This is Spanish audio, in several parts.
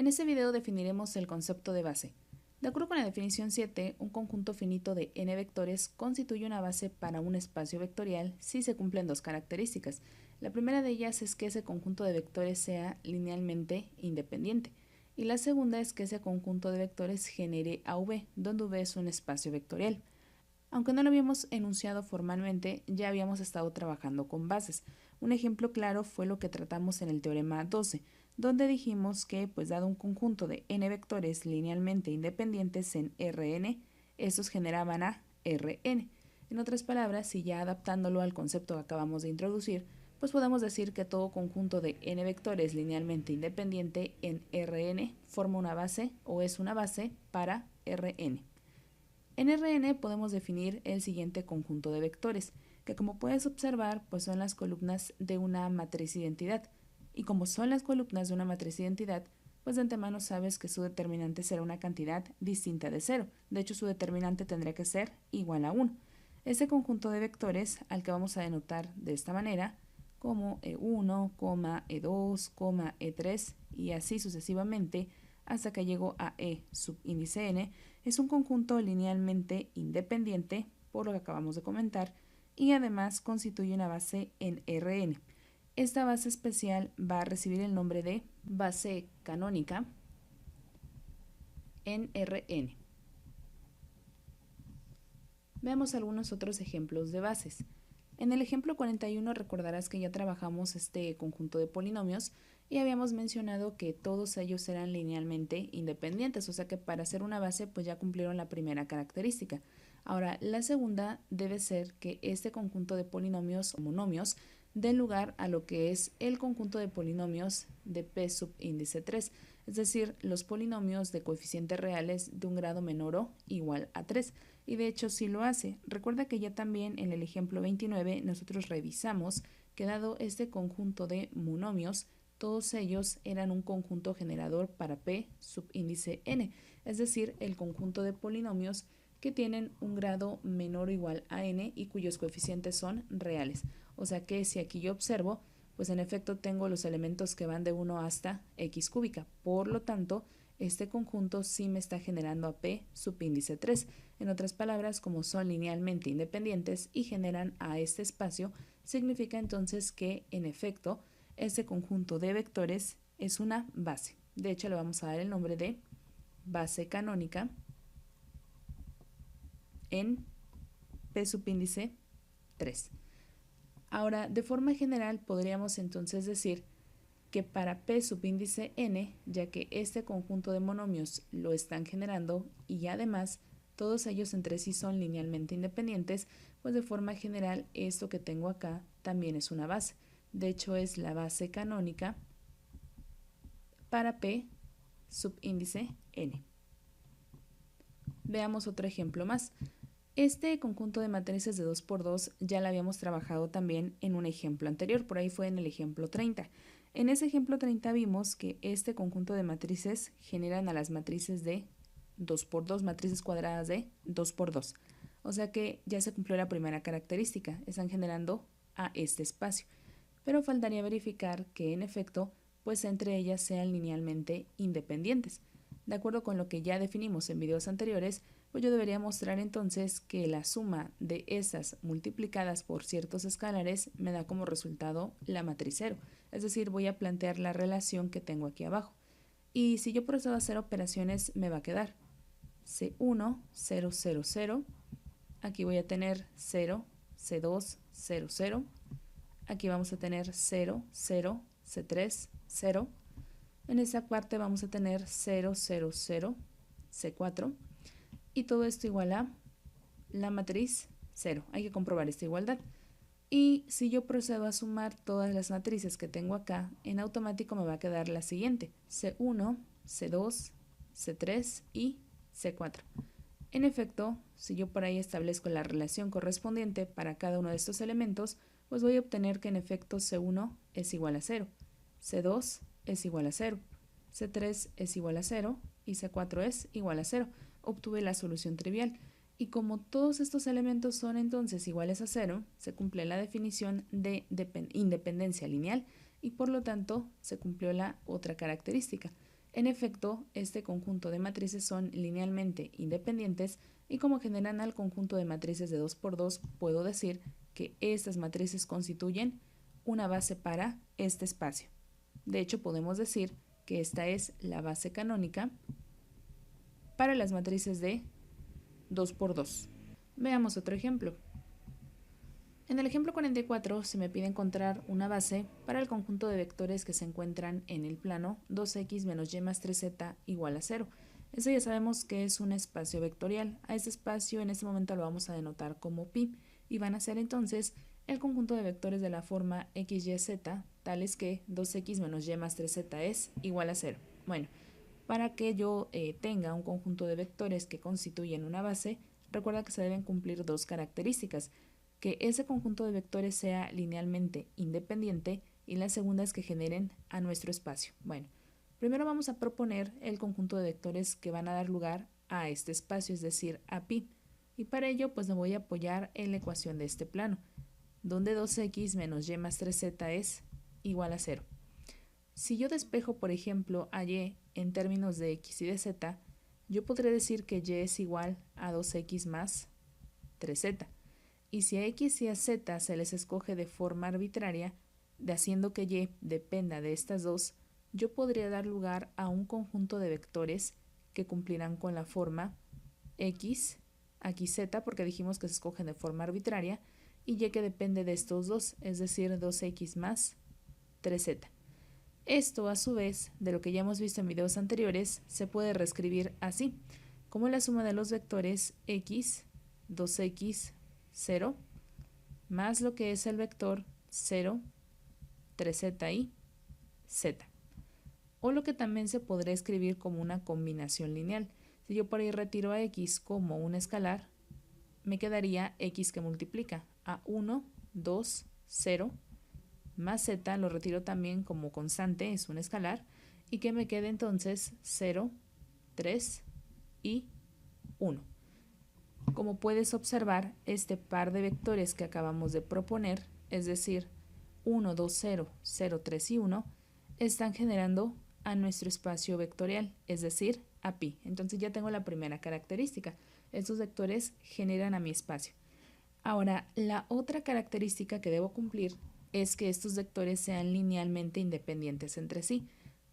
En este video definiremos el concepto de base. De acuerdo con la definición 7, un conjunto finito de n vectores constituye una base para un espacio vectorial si se cumplen dos características. La primera de ellas es que ese conjunto de vectores sea linealmente independiente, y la segunda es que ese conjunto de vectores genere a V, donde V es un espacio vectorial. Aunque no lo habíamos enunciado formalmente, ya habíamos estado trabajando con bases. Un ejemplo claro fue lo que tratamos en el teorema 12, donde dijimos que, pues dado un conjunto de n vectores linealmente independientes en Rn, estos generaban a Rn. En otras palabras, y ya adaptándolo al concepto que acabamos de introducir, pues podemos decir que todo conjunto de n vectores linealmente independiente en Rn forma una base o es una base para Rn. En Rn podemos definir el siguiente conjunto de vectores, que como puedes observar, pues son las columnas de una matriz identidad. Y como son las columnas de una matriz identidad, pues de antemano sabes que su determinante será una cantidad distinta de 0. De hecho, su determinante tendría que ser igual a 1. Este conjunto de vectores, al que vamos a denotar de esta manera, como E1, E2, E3 y así sucesivamente, hasta que llego a E subíndice n, es un conjunto linealmente independiente, por lo que acabamos de comentar, y además constituye una base en Rn. Esta base especial va a recibir el nombre de base canónica en Rn. Veamos algunos otros ejemplos de bases. En el ejemplo 41 recordarás que ya trabajamos este conjunto de polinomios y habíamos mencionado que todos ellos eran linealmente independientes, o sea que para ser una base pues ya cumplieron la primera característica. Ahora, la segunda debe ser que este conjunto de polinomios o monomios dé lugar a lo que es el conjunto de polinomios de P subíndice 3, es decir, los polinomios de coeficientes reales de un grado menor o igual a 3. Y de hecho sí lo hace. Recuerda que ya también en el ejemplo 29 nosotros revisamos que dado este conjunto de monomios, todos ellos eran un conjunto generador para P subíndice n, es decir, el conjunto de polinomios que tienen un grado menor o igual a n y cuyos coeficientes son reales. O sea que si aquí yo observo, pues en efecto tengo los elementos que van de 1 hasta x cúbica. Por lo tanto, este conjunto sí me está generando a P subíndice 3. En otras palabras, como son linealmente independientes y generan a este espacio, significa entonces que, en efecto, este conjunto de vectores es una base. De hecho, le vamos a dar el nombre de base canónica en P subíndice 3. Ahora, de forma general, podríamos entonces decir que para P subíndice n, ya que este conjunto de monomios lo están generando y además todos ellos entre sí son linealmente independientes, pues de forma general esto que tengo acá también es una base. De hecho es la base canónica para P subíndice n. Veamos otro ejemplo más. Este conjunto de matrices de 2×2 ya lo habíamos trabajado también en un ejemplo anterior, por ahí fue en el ejemplo 30. En ese ejemplo 30 vimos que este conjunto de matrices generan a las matrices de 2×2, matrices cuadradas de 2×2. O sea que ya se cumplió la primera característica, están generando a este espacio. Pero faltaría verificar que en efecto, pues entre ellas sean linealmente independientes. De acuerdo con lo que ya definimos en videos anteriores, pues yo debería mostrar entonces que la suma de esas multiplicadas por ciertos escalares me da como resultado la matriz 0. Es decir, voy a plantear la relación que tengo aquí abajo. Y si yo procedo a hacer operaciones, me va a quedar C1, 0, 0, 0. Aquí voy a tener 0, C2, 0, 0. Aquí vamos a tener 0, 0, C3, 0. En esta parte vamos a tener 0, 0, 0, C4. Y todo esto igual a la matriz 0. Hay que comprobar esta igualdad. Y si yo procedo a sumar todas las matrices que tengo acá, en automático me va a quedar la siguiente: C1, C2, C3 y C4. En efecto, si yo por ahí establezco la relación correspondiente para cada uno de estos elementos, pues voy a obtener que en efecto C1 es igual a 0, C2 es igual a 0, C3 es igual a 0 y C4 es igual a 0. Obtuve la solución trivial. Y como todos estos elementos son entonces iguales a 0, se cumple la definición de independencia lineal y por lo tanto se cumplió la otra característica. En efecto, este conjunto de matrices son linealmente independientes y como generan al conjunto de matrices de 2 por 2, puedo decir que estas matrices constituyen una base para este espacio. De hecho, podemos decir que esta es la base canónica para las matrices de 2 por 2. Veamos otro ejemplo. En el ejemplo 44 se me pide encontrar una base para el conjunto de vectores que se encuentran en el plano 2x menos y más 3z igual a 0. Eso ya sabemos que es un espacio vectorial. A este espacio en este momento lo vamos a denotar como pi y van a ser entonces el conjunto de vectores de la forma x, y, z, tales que 2x menos y más 3z es igual a 0. Bueno, para que yo tenga un conjunto de vectores que constituyen una base, recuerda que se deben cumplir dos características: que ese conjunto de vectores sea linealmente independiente y la segunda es que generen a nuestro espacio. Bueno, primero vamos a proponer el conjunto de vectores que van a dar lugar a este espacio, es decir, a pi. Y para ello pues me voy a apoyar en la ecuación de este plano, donde 2x menos y más 3z es igual a 0. Si yo despejo, por ejemplo, a y en términos de x y de z, yo podré decir que y es igual a 2x más 3z. Y si a x y a z se les escoge de forma arbitraria, de haciendo que y dependa de estas dos, yo podría dar lugar a un conjunto de vectores que cumplirán con la forma x, aquí z, porque dijimos que se escogen de forma arbitraria, y y que depende de estos dos, es decir, 2x más 3z. Esto, a su vez, de lo que ya hemos visto en videos anteriores, se puede reescribir así, como la suma de los vectores x, 2x, 0, más lo que es el vector 0, 3z y z. O lo que también se podría escribir como una combinación lineal. Si yo por ahí retiro a x como un escalar, me quedaría x que multiplica a 1, 2, 0, más z lo retiro también como constante, es un escalar, y que me quede entonces 0, 3 y 1. Como puedes observar, este par de vectores que acabamos de proponer, es decir, 1, 2, 0, 0, 3 y 1, están generando a nuestro espacio vectorial, es decir, a pi. Entonces ya tengo la primera característica. Estos vectores generan a mi espacio. Ahora, la otra característica que debo cumplir es que estos vectores sean linealmente independientes entre sí.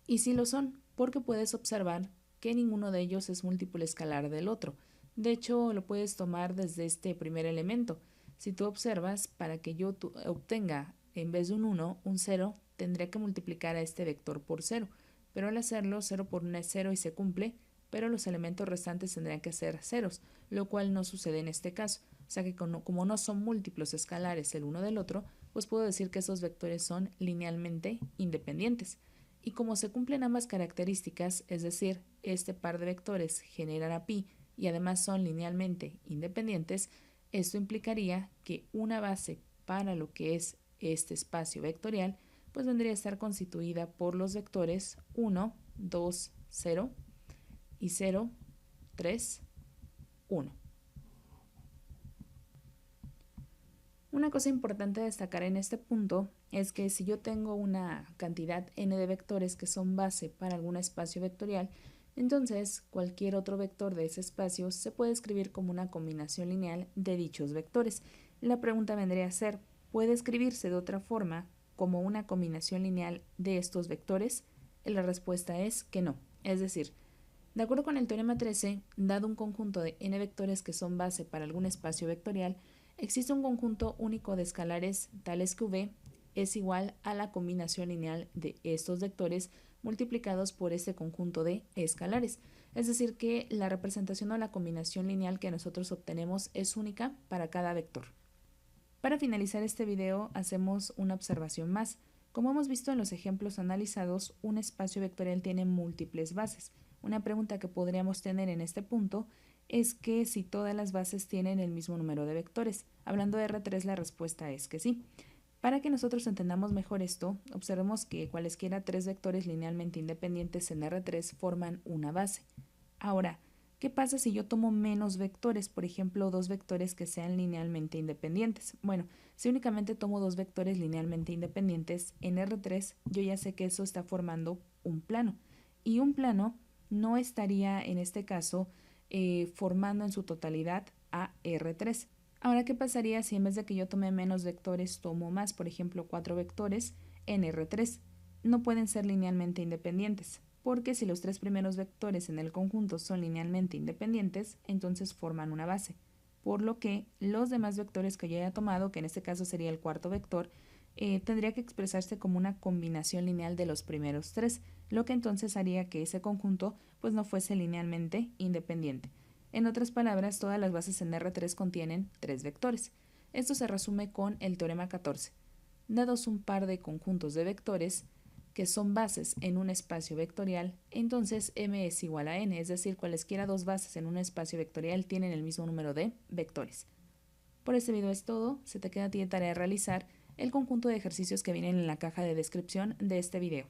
Y sí lo son, porque puedes observar que ninguno de ellos es múltiplo escalar del otro. De hecho, lo puedes tomar desde este primer elemento. Si tú observas, para que yo obtenga en vez de un 1, un 0, tendría que multiplicar a este vector por 0. Pero al hacerlo, 0 por 1 es 0 y se cumple, pero los elementos restantes tendrían que ser ceros, lo cual no sucede en este caso. O sea que como no son múltiplos escalares el uno del otro, pues puedo decir que esos vectores son linealmente independientes. Y como se cumplen ambas características, es decir, este par de vectores generan a pi y además son linealmente independientes, esto implicaría que una base para lo que es este espacio vectorial pues vendría a estar constituida por los vectores 1, 2, 0 y 0, 3, 1. Una cosa importante a destacar en este punto es que si yo tengo una cantidad n de vectores que son base para algún espacio vectorial, entonces cualquier otro vector de ese espacio se puede escribir como una combinación lineal de dichos vectores. La pregunta vendría a ser, ¿puede escribirse de otra forma como una combinación lineal de estos vectores? La respuesta es que no. Es decir, de acuerdo con el teorema 13, dado un conjunto de n vectores que son base para algún espacio vectorial, existe un conjunto único de escalares tales que v es igual a la combinación lineal de estos vectores multiplicados por este conjunto de escalares. Es decir, que la representación o la combinación lineal que nosotros obtenemos es única para cada vector. Para finalizar este video, hacemos una observación más. Como hemos visto en los ejemplos analizados, un espacio vectorial tiene múltiples bases. Una pregunta que podríamos tener en este punto es que si todas las bases tienen el mismo número de vectores. Hablando de R3, la respuesta es que sí. Para que nosotros entendamos mejor esto, observemos que cualesquiera tres vectores linealmente independientes en R3 forman una base. Ahora, ¿qué pasa si yo tomo menos vectores? Por ejemplo, dos vectores que sean linealmente independientes. Bueno, si únicamente tomo dos vectores linealmente independientes en R3, yo ya sé que eso está formando un plano. y un plano no estaría en este caso formando en su totalidad a R3. Ahora, ¿qué pasaría si en vez de que yo tome menos vectores tomo más? Por ejemplo, 4 vectores en R3. No pueden ser linealmente independientes, porque si los 3 primeros vectores en el conjunto son linealmente independientes, entonces forman una base. Por lo que los demás vectores que yo haya tomado, que en este caso sería el cuarto vector, tendría que expresarse como una combinación lineal de los primeros 3, lo que entonces haría que ese conjunto pues no fuese linealmente independiente. En otras palabras, todas las bases en R3 contienen 3 vectores. Esto se resume con el teorema 14. Dados un par de conjuntos de vectores que son bases en un espacio vectorial, entonces M es igual a N, es decir, cualesquiera dos bases en un espacio vectorial tienen el mismo número de vectores. Por este video es todo, se te queda a ti de tarea realizar el conjunto de ejercicios que vienen en la caja de descripción de este video.